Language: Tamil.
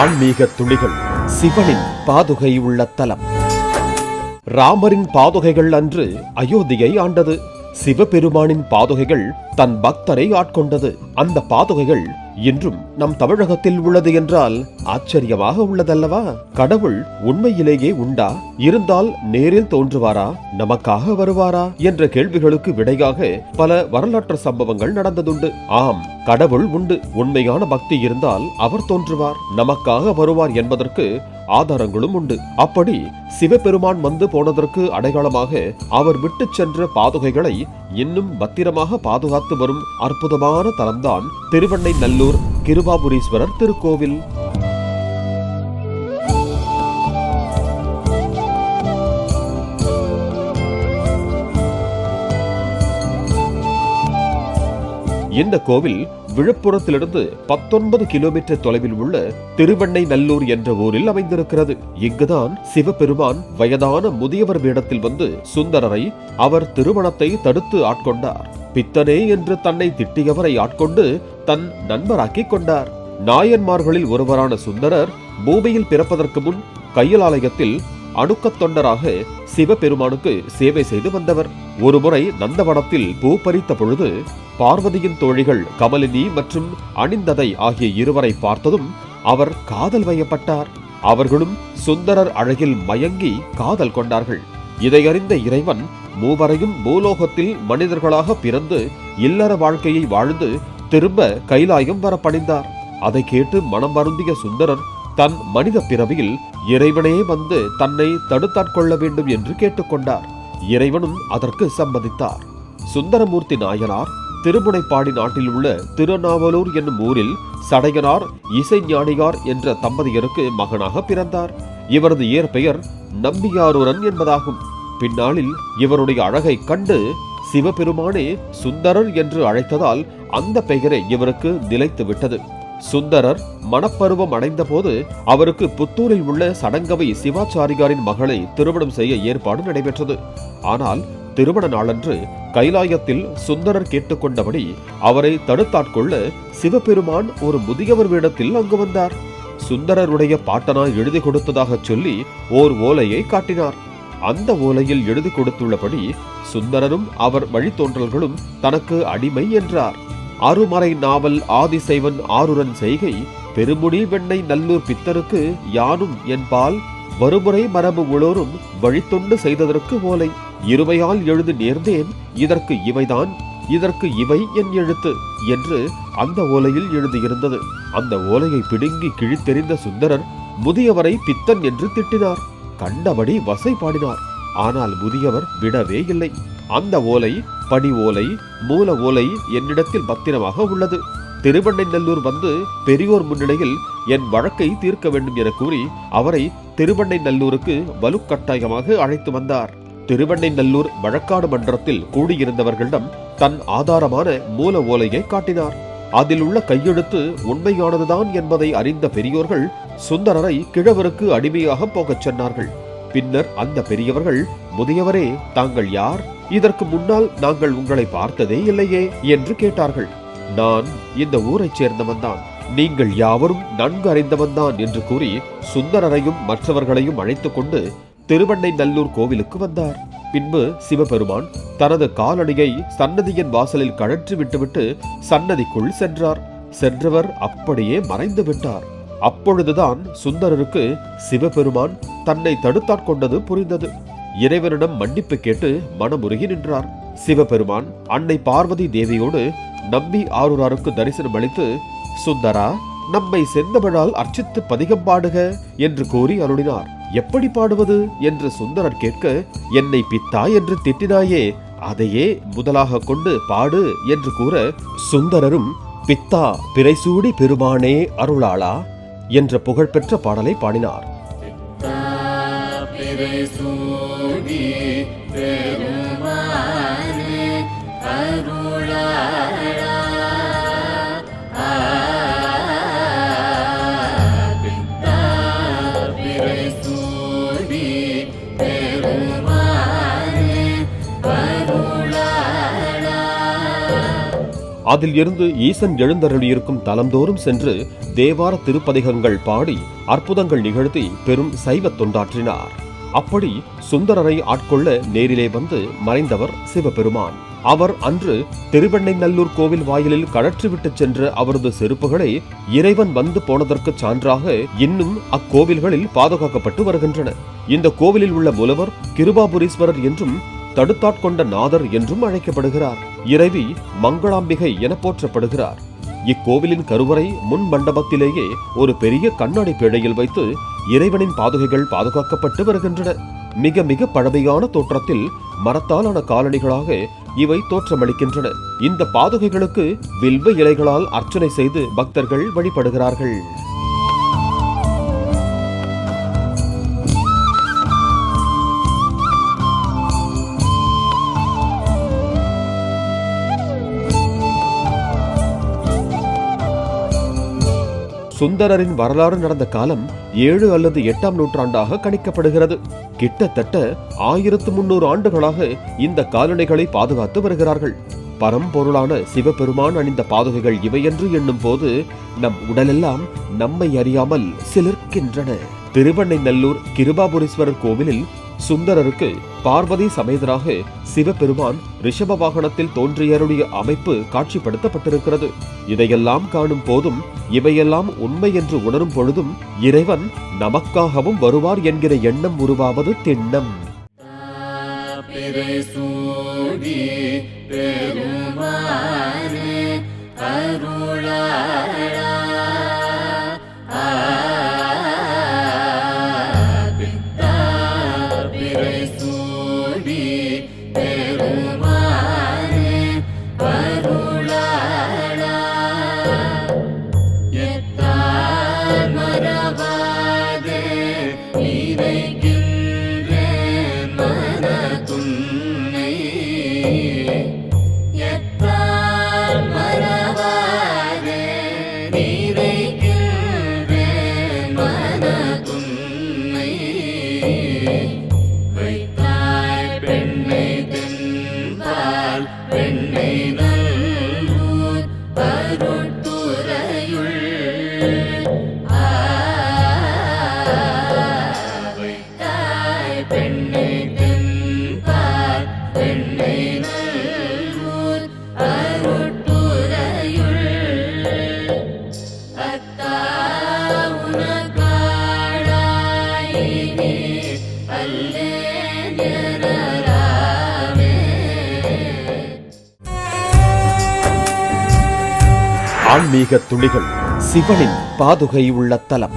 ஆன்மீக துளிகள். சிவனின் பாதுகை உள்ள தலம். ராமரின் பாதுகைகள் அன்று அயோத்தியை ஆண்டது. சிவபெருமானின் பாதுகைகள் தன் பக்தரை ஆட்கொண்டது. அந்த பாதுகைகள் இன்றும் நம் தமிழகத்தில் உள்ளது என்றால் ஆச்சரியமாக உள்ளதல்லவா? கடவுள் உண்மையிலேயே உண்டா? இருந்தால் நேரில் தோன்றுவாரா? நமக்காக வருவாரா என்ற கேள்விகளுக்கு விடையாக பல வரலாற்று சம்பவங்கள் நடந்ததுண்டு. ஆம், கடவுள் உண்டு. உண்மையான பக்தி இருந்தால் அவர் தோன்றுவார், நமக்காக வருவார் என்பதற்கு ஆதாரங்களும் உண்டு. அப்படி சிவபெருமான் வந்து போனதற்கு அடையாளமாக அவர் விட்டு சென்ற பாதுகைகளை இன்னும் பத்திரமாக பாதுகாத்து வரும் அற்புதமான தலம்தான் திருவெண்ணைநல்லூர் கிருபாபுரீஸ்வரர் திருக்கோவில். இந்த கோவில் விழுப்புரத்திலிருந்து 19 கிலோமீட்டர் தொலைவில் உள்ள திருவெண்ணைநல்லூர் என்ற ஊரில் அமைந்திருக்கிறது. இங்குதான் சிவபெருமான் வயதான முதியவர் வேடத்தில் வந்து சுந்தரரை அவர் திருமணத்தை தடுத்து ஆட்கொண்டார். பித்தனே என்று தன்னை திட்டியவரை ஆட்கொண்டு தன் நண்பராக்கிக் கொண்டார். நாயன்மார்களில் ஒருவரான சுந்தரர் பூமியில் பிறப்பதற்கு முன் கைலாலயத்தில் அணுக்கத் தொண்டராக சிவபெருமானுக்கு சேவை செய்து வந்தவர். ஒருமுறை நந்தவனத்தில் பூ பறித்த பொழுது பார்வதியின் தோழிகள் கமலினி மற்றும் அணிந்ததை ஆகிய இருவரை பார்த்ததும் அவர் காதல் வயப்பட்டார். அவர்களும் சுந்தரர் அழகில் மயங்கி காதல் கொண்டார்கள். இதையறிந்த இறைவன் மூவரையும் பூலோகத்தில் மனிதர்களாக பிறந்து இல்லற வாழ்க்கையை வாழ்ந்து திரும்ப கைலாயம் வர பணிந்தார். அதை கேட்டு மனம் வருந்திய சுந்தரர் தன் மனித பிறவியில் இறைவனே வந்து தன்னை தடுத்தாட்கொள்ள வேண்டும் என்று கேட்டுக்கொண்டார். இறைவனும் அதற்கு சம்மதித்தார். சுந்தரமூர்த்தி நாயனார் திருமுனைப்பாடி நாட்டில் உள்ள திருநாவலூர் என்னும் ஊரில் சடையனார் இசைஞானியார் என்ற தம்பதியருக்கு மகனாக பிறந்தார். இவரது இயற்பெயர் நம்பியாரூரன் என்பதாகும். பின்னாளில் இவருடைய அழகை கண்டு சிவபெருமானே சுந்தரர் என்று அழைத்ததால் அந்த பெயரை இவருக்கு நிலைத்து விட்டது. சுந்தரர் மணப்பருவம் அடைந்த போது அவருக்கு புத்தூரில் உள்ள சடங்கவை சிவாச்சாரியாரின் மகளை திருமணம் செய்ய ஏற்பாடு நடைபெற்றது. ஆனால் திருமண நாளன்று கைலாயத்தில் சுந்தரர் கேட்டுக்கொண்டபடி அவரை தடுத்தாட்கொள்ள சிவபெருமான் ஒரு முதியவர் வேடத்தில் அங்கு வந்தார். சுந்தரருடைய பாட்டனார் எழுதி கொடுத்ததாக சொல்லி ஓர் ஓலையை காட்டினார். அந்த ஓலையில் எழுதி கொடுத்துள்ளபடி சுந்தரரும் அவர் வழித்தோன்றல்களும் தனக்கு அடிமை என்றார். அருமறை நாவல் ஆதிசைவன் ஆருரன் செய்கை பெருமுடி வெண்ணை நல்லூர் பித்தருக்கு யானும் என்பால் வருமுறை மரபு உளோரும் வழித்தொண்டு செய்ததற்கு ஓலை இருமையால் எழுது நேர்ந்தேன், இதற்கு இவைதான், இதற்கு இவை என் எழுத்து என்று அந்த ஓலையில் எழுதியிருந்தது. அந்த ஓலையை பிடுங்கி கிழித்தெறிந்த சுந்தரர் முதியவரை பித்தன் என்று திட்டினார். கண்டபடி வசை பாடினார். ஆனால் முதியவர் விடவே இல்லை. அந்த ஓலை படி ஓலை, மூல ஓலை என்னிடத்தில் பத்திரமாக உள்ளது. திருவெண்ணைநல்லூர் வந்து பெரியோர் முன்னிலையில் என் வழக்கை தீர்க்க வேண்டும் என கூறி அவரை திருவெண்ணைநல்லூருக்கு வலுக்கட்டாயமாக அழைத்து வந்தார். திருவெண்ணைநல்லூர் வழக்காடு மன்றத்தில் கூடியிருந்தவர்களிடம் தன் ஆதாரமான மூல ஓலையை காட்டினார். அதில் உள்ள கையெழுத்து உண்மையானதுதான் என்பதை அறிந்த பெரியோர்கள் சுந்தரரை கிழவருக்கு அடிமையாக போகச் சொன்னார்கள். பின்னர் அந்த பெரியவர்கள், முதியவரே, தாங்கள் யார்? இதற்கு முன்னால் நாங்கள் உங்களை பார்த்ததே இல்லையே என்று கேட்டார்கள். நான் இந்த ஊரைச் சேர்ந்தவன்தான், நீங்கள் யாவரும் நன்கு அறிந்தவன்தான் என்று கூறி சுந்தரரையும் மற்றவர்களையும் அழைத்துக் கொண்டு திருவெண்ணைநல்லூர் கோவிலுக்கு வந்தார். பின்பு சிவபெருமான் தனது காலணியை சன்னதியின் வாசலில் கழற்றி விட்டுவிட்டு சன்னதிக்குள் சென்றார். சென்றவர் அப்படியே மறைந்து விட்டார். அப்பொழுதுதான் சுந்தரருக்கு சிவபெருமான் தன்னை தடுத்தாட்கொண்டது புரிந்தது. இறைவனிடம் மன்னிப்பு கேட்டு மனமுருகி நின்றார். சிவபெருமான் அன்னை பார்வதி தேவியோடு நம்பி ஆரூராருக்கு தரிசனம் அளித்து, சுந்தரா, நம்மை செந்தமிழால் அர்ச்சித்து பதிகம் பாடுக என்று கூறி அருளினார். எப்படி பாடுவது என்று சுந்தரர் கேட்க, என்னை பித்தா என்று திட்டினாயே, அதையே முதலாக கொண்டு பாடு என்று கூற, சுந்தரரும் பித்தா பிறைசூடி பெருமானே அருளாளா என்ற புகழ்பெற்ற பாடலை பாடினார். அதில் இருந்து ஈசன் எழுந்தருளியிருக்கும் தலந்தோறும் சென்று தேவார திருப்பதிகங்கள் பாடி அற்புதங்கள் நிகழ்த்தி பெரும் சைவ தொண்டாற்றினார். அப்படி சுந்தரரை ஆட்கொள்ள நேரிலே வந்து மறைந்தவர் சிவபெருமான். அவர் அன்று திருவெண்ணைநல்லூர் கோவில் வாயிலில் கழற்றிவிட்டு சென்ற அவரது செருப்புகளை இறைவன் வந்து போனதற்கு சான்றாக இன்னும் அக்கோவில்களில் பாதுகாக்கப்பட்டு வருகின்றன. இந்த கோவிலில் உள்ள மூலவர் கிருபாபுரீஸ்வரர் என்றும் தடுத்தாட்கொண்ட நாதர் என்றும் அழைக்கப்படுகிறார். இறைவி மங்களாம்பிகை என போற்றப்படுகிறார். இக்கோவிலின் கருவறை முன் மண்டபத்திலேயே ஒரு பெரிய கண்ணாடி பேழையில் வைத்து இறைவனின் பாதுகைகள் பாதுகாக்கப்பட்டு வருகின்றன. மிக மிக பழமையான தோற்றத்தில் மரத்தாலான காலணிகளாக இவை தோற்றமளிக்கின்றன. இந்த பாதுகைகளுக்கு வில்வ இலைகளால் அர்ச்சனை செய்து பக்தர்கள் வழிபடுகிறார்கள். சுந்தரரின் வரலாறு நடந்த காலம் 7 அல்லது 8ஆம் நூற்றாண்டாக கணிக்கப்படுகிறது. கிட்டத்தட்ட 1300 ஆண்டுகளாக இந்த காலணிகளை பாதுகாத்து வருகிறார்கள். பரம்பொருளான சிவபெருமான் அணிந்த பாதுகைகள் இவை என்று எண்ணும் போது நம் உடலெல்லாம் நம்மை அறியாமல் சிலிர்க்கின்றன. திருவெண்ணைநல்லூர் கிருபாபுரீஸ்வரர் கோவிலில் சுந்தரருக்கு பார்வதி சமேதராக சிவபெருமான் ரிஷப வாகனத்தில் தோன்றியருடைய அமைப்பு காட்சிப்படுத்தப்பட்டிருக்கிறது. இதையெல்லாம் காணும் போதும் இவையெல்லாம் உண்மை என்று உணரும் பொழுதும் இறைவன் நமக்காகவும் வருவார் என்கிற எண்ணம் உருவாவது திண்ணம். ஆன்மீக துளிகள் சிவனின் பாதுகை உள்ள தலம்.